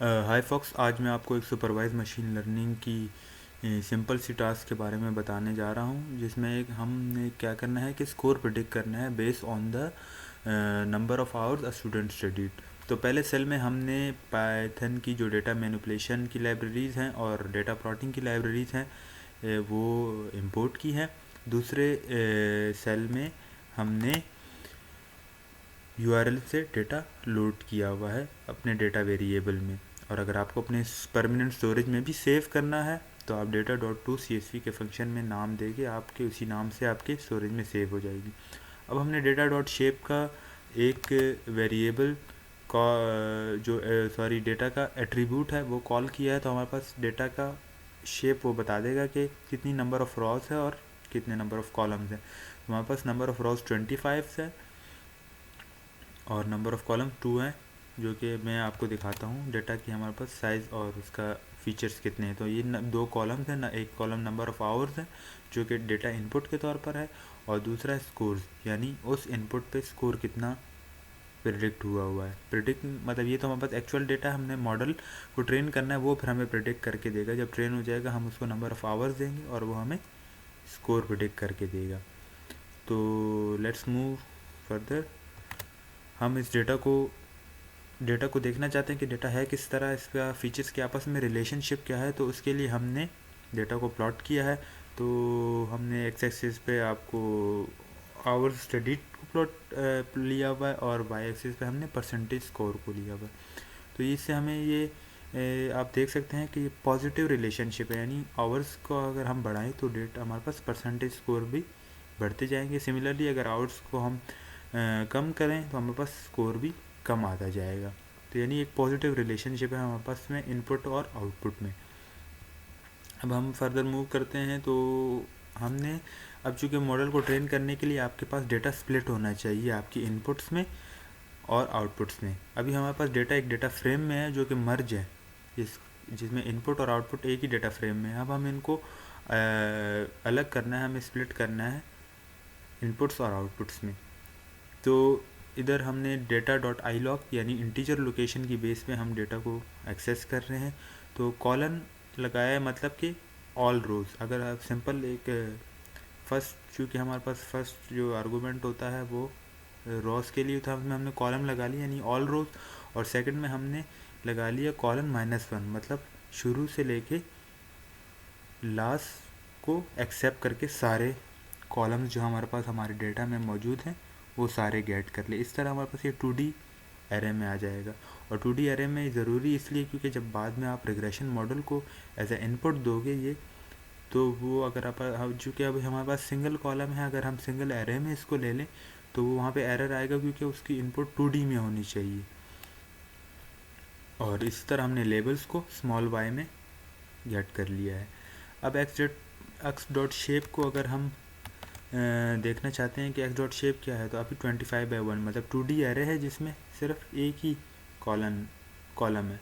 हाय fox, आज मैं आपको एक सुपरवाइज मशीन लर्निंग की सिंपल सी टास्क के बारे में बताने जा रहा हूँ, जिसमें एक हमने क्या करना है कि स्कोर प्रिडिक्ट करना है based on the number of hours a student studied. तो पहले सेल में हमने पाइथन की जो डेटा मैनिपुलेशन की लाइब्रेरीज़ हैं और डेटा प्लॉटिंग की लाइब्रेरीज़ हैं वो इंपोर्ट की हैं। दूसरे सेल में हमने URL से डेटा लोड किया हुआ है अपने डेटा वेरिएबल में। और अगर आपको अपने परमानेंट स्टोरेज में भी सेव करना है तो आप data.toCSV के फंक्शन में नाम देके आपके उसी नाम से आपके स्टोरेज में सेव हो जाएगी। अब हमने data.shape का एक वेरिएबल का जो डेटा का एट्रीब्यूट है वो कॉल किया है, तो हमारे पास डेटा का शेप वो बता देगा कि कितनी नंबर ऑफ़ रॉस है और कितने नंबर ऑफ़ कॉलम्स हैं। तो हमारे पास नंबर ऑफ़ रॉस 25 है और नंबर ऑफ़ कॉलम 2 है, जो कि मैं आपको दिखाता हूँ डेटा की हमारे पास साइज़ और उसका फीचर्स कितने हैं। तो ये दो कॉलम्स हैं ना, एक कॉलम नंबर ऑफ़ आवर्स है जो कि डेटा इनपुट के तौर पर है, और दूसरा स्कोर्स यानी उस इनपुट पे स्कोर कितना प्रिडिक्ट हुआ है। प्रिडिक्ट मतलब ये तो हमारे पास एक्चुअल डेटा हमने मॉडल को ट्रेन करना है, वो फिर हमें प्रिडिक्ट करके देगा। जब ट्रेन हो जाएगा हम उसको नंबर ऑफ़ आवर्स देंगे और वो हमें स्कोर प्रिडिक्ट करके देगा। तो लेट्स मूव फर्दर। हम इस डेटा को देखना चाहते हैं कि डेटा है किस तरह, इसका फीचर्स के आपस में रिलेशनशिप क्या है। तो उसके लिए हमने डेटा को प्लॉट किया है। तो हमने एक्स एक्सिस पे आपको आवर्स स्टडीड को प्लॉट लिया हुआ है और वाई एक्सिस पे हमने परसेंटेज स्कोर को लिया हुआ है। तो इससे हमें ये आप देख सकते हैं कि ये पॉजिटिव रिलेशनशिप है, यानी आवर्स को अगर हम बढ़ाएं तो डेटा हमारे पास परसेंटेज स्कोर भी बढ़ते जाएंगे। सिमिलरली अगर आवर्स को हम कम करें तो हमारे पास स्कोर भी कम आता जाएगा। तो यानी एक पॉजिटिव रिलेशनशिप है हमारे पास में इनपुट और आउटपुट में। अब हम फर्दर मूव करते हैं। तो हमने अब चूँकि मॉडल को ट्रेन करने के लिए आपके पास डेटा स्प्लिट होना चाहिए आपकी इनपुट्स में और आउटपुट्स में। अभी हमारे पास डेटा एक डेटा फ्रेम में है जो कि मर्ज है, जिसमें इनपुट और आउटपुट एक ही डेटा फ्रेम में है। अब हम इनको अलग करना है, हमें स्प्लिट करना है इनपुट्स और आउटपुट्स में। तो इधर हमने data.ilog यानी इंटीजर लोकेशन की बेस पे हम डेटा को एक्सेस कर रहे हैं। तो कॉलन लगाया है मतलब कि ऑल रोज़। अगर आप सिंपल एक फर्स्ट, चूँकि हमारे पास फर्स्ट जो आर्गूमेंट होता है वो रोज़ के लिए था, उसमें हमने कॉलम लगा लिया यानी ऑल रोज़, और सेकंड में हमने लगा लिया कॉलन -1 मतलब शुरू से लेके लास्ट को एक्सेप्ट करके सारे कॉलम्स जो हमारे पास हमारे डेटा में मौजूद हैं वो सारे गेट कर ले। इस तरह हमारे पास ये 2D एरे में आ जाएगा। और 2D एरे में ज़रूरी इसलिए क्योंकि जब बाद में आप रिग्रेशन मॉडल को एज ए इनपुट दोगे ये, तो वो अगर आप चूँकि अब हमारे पास सिंगल कॉलम है, अगर हम सिंगल एरे में इसको ले लें तो वो वहाँ पे एरर आएगा क्योंकि उसकी इनपुट 2D में होनी चाहिए। और इस तरह हमने लेबल्स को स्मॉल y में गेट कर लिया है। अब x.shape को अगर हम देखना चाहते हैं कि x.shape क्या है, तो अभी 25/1 मतलब 2D एरे है जिसमें सिर्फ एक ही कॉलम है।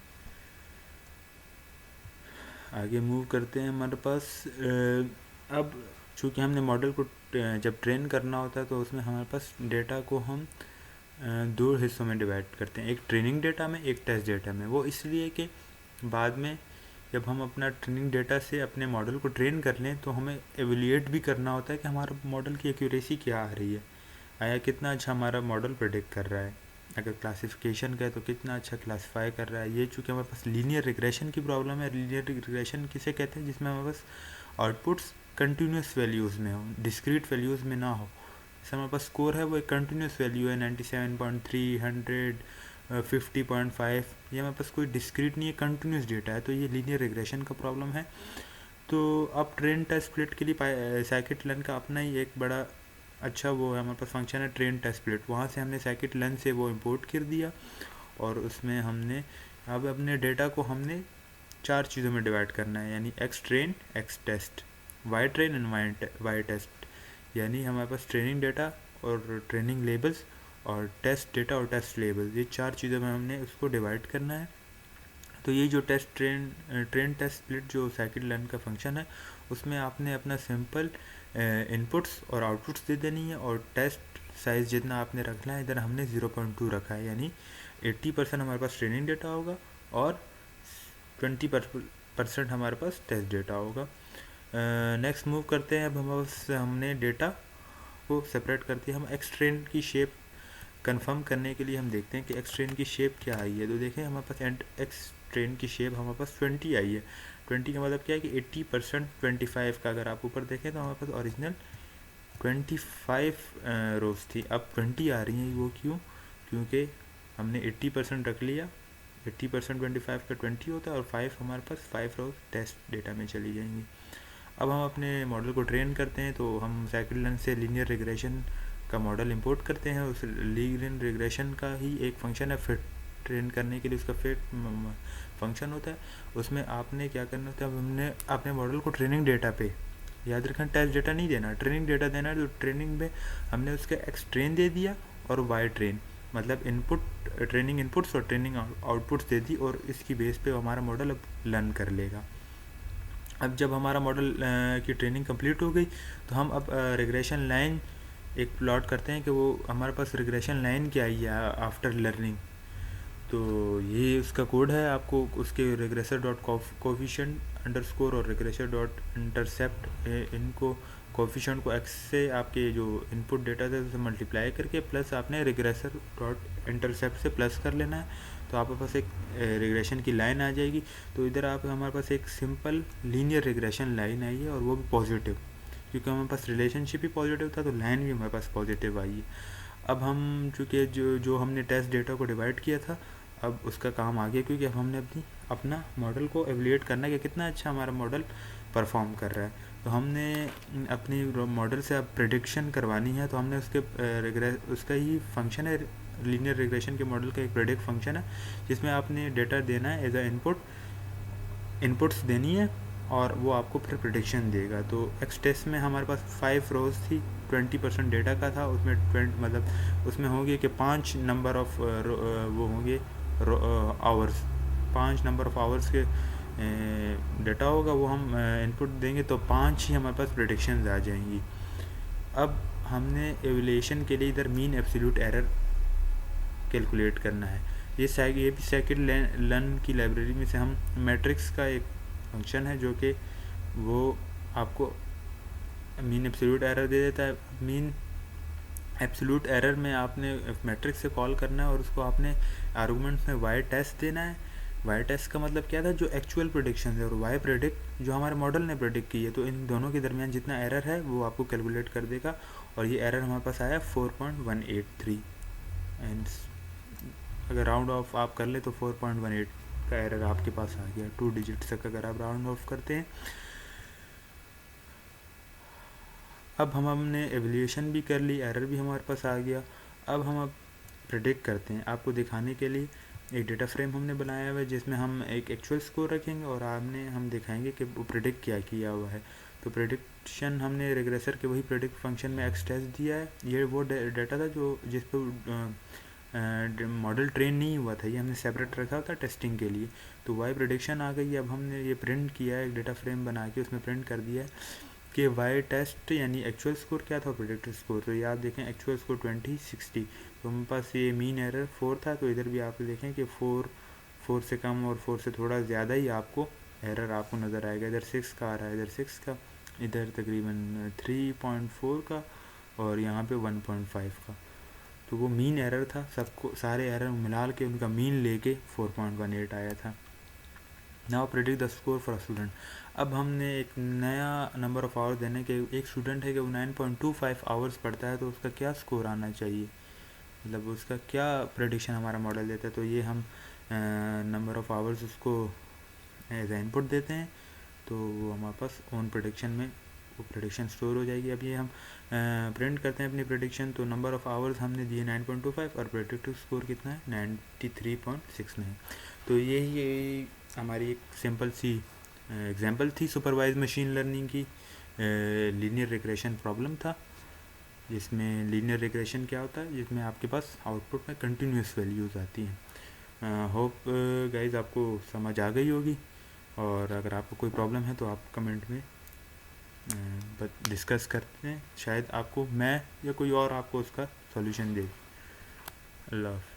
आगे मूव करते हैं। हमारे पास अब चूँकि हमने मॉडल को जब ट्रेन करना होता है तो उसमें हमारे पास डेटा को हम दो हिस्सों में डिवाइड करते हैं, एक ट्रेनिंग डेटा में, एक टेस्ट डेटा में। वो इसलिए कि बाद में जब हम अपना ट्रेनिंग डेटा से अपने मॉडल को ट्रेन कर लें तो हमें एवेल्यूएट भी करना होता है कि हमारा मॉडल की एक्यूरेसी क्या आ रही है, आया कितना अच्छा हमारा मॉडल प्रेडिक्ट कर रहा है। अगर क्लासिफिकेशन का है तो कितना अच्छा क्लासीफाई कर रहा है। ये चूँकि हमारे पास लीनियर रिग्रेशन की प्रॉब्लम है। लीनियर रिग्रेशन किसे कहते हैं, जिसमें हमारे पास आउटपुट्स कंटिन्यूस वैल्यूज़ में हो, डिस्क्रीट वैल्यूज़ में ना हो। जैसे हमारे पास स्कोर है वो एक कंटिन्यूस वैल्यू है 97.3, 100, 50.5, ये हमारे पास कोई डिस्क्रीट नहीं है, कंटिन्यूस डेटा है। तो ये लीनियर रिग्रेशन का प्रॉब्लम है। तो अब ट्रेन टेस्ट स्प्लिट के लिए scikit-learn का अपना ही एक बड़ा अच्छा वो है, हमारे पास फंक्शन है ट्रेन टेस्ट स्प्लिट। वहाँ से हमने scikit-learn से वो इंपोर्ट कर दिया और उसमें हमने अब अपने डेटा को हमने 4 चीज़ों में डिवाइड करना है, यानी x train, x test, y train and y test. यानी हमारे पास ट्रेनिंग डेटा और ट्रेनिंग लेबल्स और टेस्ट डेटा और टेस्ट लेबल्स, ये 4 चीज़ों में हमने उसको डिवाइड करना है। तो ये जो ट्रेन टेस्ट स्प्लिट जो scikit-learn का फंक्शन है उसमें आपने अपना सिंपल इनपुट्स और आउटपुट्स दे देनी है, और टेस्ट साइज़ जितना आपने रखना है इधर हमने 0.2 रखा है, यानी 80% हमारे पास ट्रेनिंग डेटा होगा और 20% हमारे पास टेस्ट डेटा होगा। नेक्स्ट मूव करते हैं। अब हमने डेटा को सेपरेट कर दिया। हम एक्सट्रेन की शेप कंफर्म करने के लिए हम देखते हैं कि एक्सट्रेन की शेप क्या आई है। तो देखें हमारे पास एक्सट्रेन की शेप हमारे पास 20 आई है। 20 का मतलब क्या है कि 80% 25 का, अगर आप ऊपर देखें तो हमारे पास ओरिजिनल 25 रोज थी, अब 20 आ रही हैं। वो क्यों? क्योंकि हमने 80% रख लिया। 80% 25 का 20 होता है और 5 हमारे पास 5 रोज टेस्ट डेटा में चली जाएंगी। अब हम अपने मॉडल को ट्रेन करते हैं। तो हम साइकिल से लीनियर रिग्रेशन का मॉडल इंपोर्ट करते हैं। उस लीनियर रिग्रेशन का ही एक फंक्शन है फिट ट्रेन करने के लिए, उसका फिट फंक्शन होता है। उसमें आपने क्या करना होता है, हमने अपने मॉडल को ट्रेनिंग डेटा पे, याद रखना टेस्ट डेटा नहीं देना, ट्रेनिंग डेटा देना है। तो ट्रेनिंग में हमने उसका एक्स ट्रेन दे दिया और वाई ट्रेन, मतलब इनपुट, ट्रेनिंग इनपुट्स और ट्रेनिंग आउटपुट्स दे दी, और इसकी बेस पे हमारा मॉडल अब लर्न कर लेगा। अब जब हमारा मॉडल की ट्रेनिंग कंप्लीट हो गई तो हम अब रिग्रेशन लाइन एक प्लॉट करते हैं कि वो हमारे पास रिग्रेशन लाइन क्या आई है आफ्टर लर्निंग। तो ये उसका कोड है। आपको उसके रिग्रेसर डॉट कोफिशिएंट अंडरस्कोर और रिग्रेसर डॉट इंटरसेप्ट, इनको कोफिशिएंट को एक्स से आपके जो इनपुट डेटा था उसे मल्टीप्लाई करके प्लस आपने रिग्रेसर डॉट इंटरसेप्ट से प्लस कर लेना है। तो आपके पास एक रिग्रेशन की लाइन आ जाएगी। तो इधर आप हमारे पास एक सिंपल लीनियर रिग्रेशन लाइन आई है और वो भी पॉजिटिव, क्योंकि हमारे पास रिलेशनशिप ही पॉजिटिव था तो लाइन भी हमारे पास पॉजिटिव आई है। अब हम चूँकि जो हमने टेस्ट डेटा को डिवाइड किया था, अब उसका काम आ गया, क्योंकि अब हमने अपना मॉडल को एवेल्यूएट करना है कि कितना अच्छा हमारा मॉडल परफॉर्म कर रहा है। तो हमने अपनी मॉडल से अब प्रेडिक्शन करवानी है। तो हमने उसका ही फंक्शन है, लीनियर रिग्रेशन के मॉडल का एक प्रेडिक्ट फंक्शन है, जिसमें आपने डेटा देना है एज अ इनपुट्स देनी है और वो आपको फिर प्रेडिक्शन देगा। तो एक्स टेस्ट में हमारे पास 5 रोज थी, 20% डेटा का था। उसमें मतलब उसमें होंगे कि 5 नंबर ऑफ वो होंगे आवर्स, 5 नंबर ऑफ आवर्स के डेटा होगा, वो हम इनपुट देंगे तो 5 ही हमारे पास प्रेडिक्शंस आ जाएंगी। अब हमने एवल्यूएशन के लिए इधर मीन एब्सोल्यूट एरर कैलकुलेट करना है। ये भी सेकंड लर्न की लाइब्रेरी में से हम मैट्रिक्स का एक फंक्शन है जो कि वो आपको मीन एब्सोल्यूट एरर दे देता है। मीन एब्सोल्यूट एरर में आपने मैट्रिक्स से कॉल करना है और उसको आपने आर्गूमेंट में वाई टेस्ट देना है। वाई टेस्ट का मतलब क्या था, जो एक्चुअल प्रेडिक्शन है, और वाई प्रेडिक्ट जो हमारे मॉडल ने प्रेडिक्ट की है। तो इन दोनों के दरमियान जितना एरर है वो आपको कैलकुलेट कर देगा, और ये एरर हमारे पास आया 4.183। एंड अगर राउंड ऑफ आप कर ले तो 4.18 का एरर आपके पास आ गया, 2 डिजिट तक अगर आप राउंड ऑफ करते हैं। अब हमने एवल्यूएशन भी कर ली, एरर भी हमारे पास आ गया। अब प्रेडिक्ट करते हैं। आपको दिखाने के लिए एक डेटा फ्रेम हमने बनाया हुआ है जिसमें हम एक एक्चुअल स्कोर रखेंगे और हम दिखाएंगे कि वो प्रेडिक्ट क्या किया हुआ है। तो प्रेडिक्शन हमने रिग्रेसर के वही प्रेडिक्ट फंक्शन में एक्स टेस्ट दिया है। ये वो डेटा था जिस पर मॉडल ट्रेन नहीं हुआ था, ये हमने सेपरेट रखा था टेस्टिंग के लिए। तो वाई प्रेडिक्शन आ गई। अब हमने ये प्रिंट किया है, एक डेटा फ्रेम बना के उसमें प्रिंट कर दिया है कि वाई टेस्ट यानी एक्चुअल स्कोर क्या था, प्रेडिक्टेड स्कोर। तो ये आप देखें एक्चुअल स्कोर 2060। तो हमारे पास ये मीन एरर 4 था। तो इधर भी आप देखें कि 4 से कम और 4 से थोड़ा ज़्यादा ही आपको एरर आपको नज़र आएगा। इधर 6 का आ रहा है, इधर 6 का, इधर तकरीबन 3.4 का और यहाँ पे 1.5 का। तो वो मीन एरर था, सबको सारे एरर मिला के उनका मीन लेके 4.18 आया था। Now predict the score for student. अब हमने एक नया नंबर ऑफ़ आवर्स देने के, एक स्टूडेंट है कि वो 9.25 आवर्स पढ़ता है तो उसका क्या स्कोर आना चाहिए, मतलब उसका क्या प्रेडिक्शन हमारा मॉडल देता है। तो ये हम नंबर ऑफ़ आवर्स उसको एज ए इनपुट देते हैं, तो वो हमारे पास ओन प्रेडिक्शन में वो प्रेडिक्शन स्टोर हो जाएगी। अब ये हम प्रिंट करते हैं अपनी प्रेडिक्शन। तो नंबर ऑफ़ आवर्स हमने दिए 9.25 और प्रेडिक्टिव स्कोर कितना है 93.69। तो यही हमारी एक सिंपल सी एग्जांपल थी सुपरवाइज मशीन लर्निंग की। लीनियर रिग्रेशन प्रॉब्लम था, जिसमें लीनियर रिग्रेशन क्या होता है, जिसमें आपके पास आउटपुट में कंटिन्यूस वैल्यूज़ आती हैं। होप गाइज आपको समझ आ गई होगी, और अगर आपको कोई प्रॉब्लम है तो आप कमेंट में डिस्कस करते हैं, शायद आपको मैं या कोई और आपको उसका सॉल्यूशन दे। अल्लाह।